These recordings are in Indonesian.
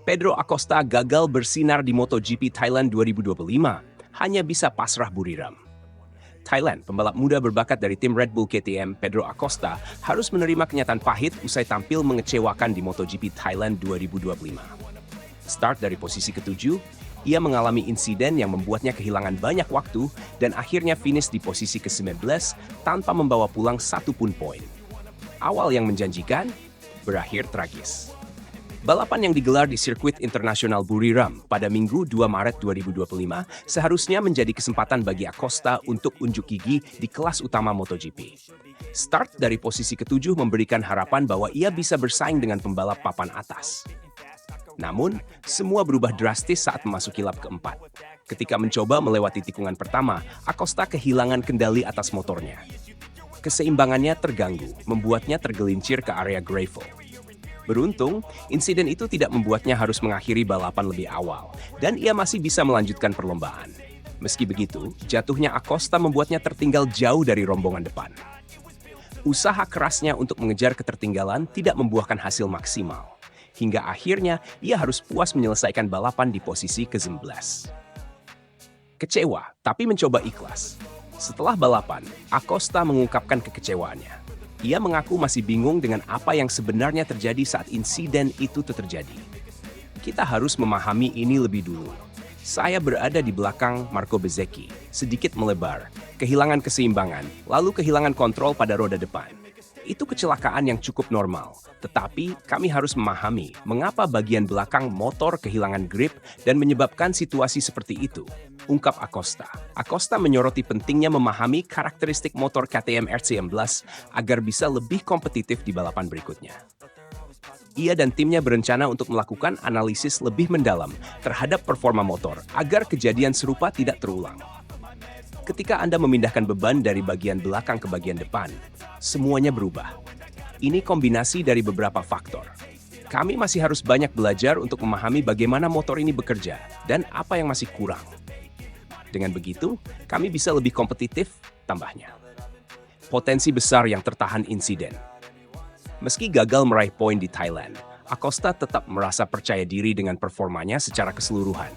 Pedro Acosta gagal bersinar di MotoGP Thailand 2025, hanya bisa pasrah buriram. Thailand, pembalap muda berbakat dari tim Red Bull KTM, Pedro Acosta, harus menerima kenyataan pahit usai tampil mengecewakan di MotoGP Thailand 2025. Start dari posisi ketujuh, ia mengalami insiden yang membuatnya kehilangan banyak waktu dan akhirnya finish di posisi ke-19 tanpa membawa pulang satu pun poin. Awal yang menjanjikan, berakhir tragis. Balapan yang digelar di sirkuit internasional Buriram pada Minggu 2 Maret 2025 seharusnya menjadi kesempatan bagi Acosta untuk unjuk gigi di kelas utama MotoGP. Start dari posisi ketujuh memberikan harapan bahwa ia bisa bersaing dengan pembalap papan atas. Namun, semua berubah drastis saat memasuki lap keempat. Ketika mencoba melewati tikungan pertama, Acosta kehilangan kendali atas motornya. Keseimbangannya terganggu, membuatnya tergelincir ke area gravel. Beruntung, insiden itu tidak membuatnya harus mengakhiri balapan lebih awal, dan ia masih bisa melanjutkan perlombaan. Meski begitu, jatuhnya Acosta membuatnya tertinggal jauh dari rombongan depan. Usaha kerasnya untuk mengejar ketertinggalan tidak membuahkan hasil maksimal. Hingga akhirnya, ia harus puas menyelesaikan balapan di posisi ke-11. Kecewa, tapi mencoba ikhlas. Setelah balapan, Acosta mengungkapkan kekecewaannya. Ia mengaku masih bingung dengan apa yang sebenarnya terjadi saat insiden itu terjadi. Kita harus memahami ini lebih dulu. Saya berada di belakang Marco Bezzecchi, sedikit melebar, kehilangan keseimbangan, lalu kehilangan kontrol pada roda depan. Itu kecelakaan yang cukup normal, tetapi kami harus memahami mengapa bagian belakang motor kehilangan grip dan menyebabkan situasi seperti itu, ungkap Acosta. Acosta menyoroti pentingnya memahami karakteristik motor KTM RC11 agar bisa lebih kompetitif di balapan berikutnya. Ia dan timnya berencana untuk melakukan analisis lebih mendalam terhadap performa motor agar kejadian serupa tidak terulang. Ketika Anda memindahkan beban dari bagian belakang ke bagian depan, semuanya berubah. Ini kombinasi dari beberapa faktor. Kami masih harus banyak belajar untuk memahami bagaimana motor ini bekerja dan apa yang masih kurang. Dengan begitu, kami bisa lebih kompetitif, tambahnya. Potensi besar yang tertahan insiden. Meski gagal meraih poin di Thailand, Acosta tetap merasa percaya diri dengan performanya secara keseluruhan.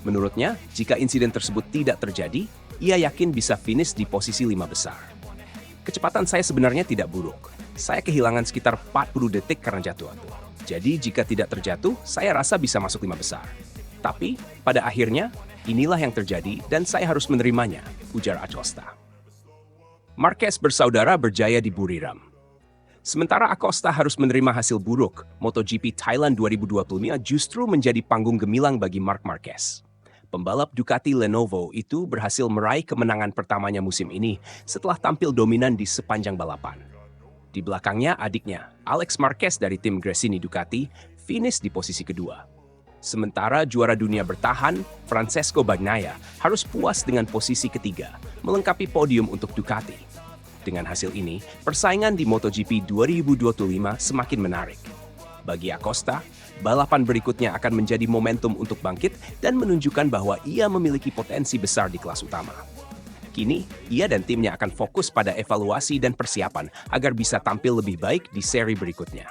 Menurutnya, jika insiden tersebut tidak terjadi, ia yakin bisa finish di posisi 5 besar. Kecepatan saya sebenarnya tidak buruk. Saya kehilangan sekitar 40 detik karena jatuh. Jadi jika tidak terjatuh, saya rasa bisa masuk 5 besar. Tapi, pada akhirnya, inilah yang terjadi dan saya harus menerimanya, ujar Acosta. Marquez bersaudara berjaya di Buriram. Sementara Acosta harus menerima hasil buruk, MotoGP Thailand 2025 justru menjadi panggung gemilang bagi Marc Marquez. Pembalap Ducati Lenovo itu berhasil meraih kemenangan pertamanya musim ini setelah tampil dominan di sepanjang balapan. Di belakangnya adiknya, Alex Marquez dari tim Gresini Ducati, finish di posisi kedua. Sementara juara dunia bertahan, Francesco Bagnaia harus puas dengan posisi ketiga, melengkapi podium untuk Ducati. Dengan hasil ini, persaingan di MotoGP 2025 semakin menarik. Bagi Acosta, balapan berikutnya akan menjadi momentum untuk bangkit dan menunjukkan bahwa ia memiliki potensi besar di kelas utama. Kini, ia dan timnya akan fokus pada evaluasi dan persiapan agar bisa tampil lebih baik di seri berikutnya.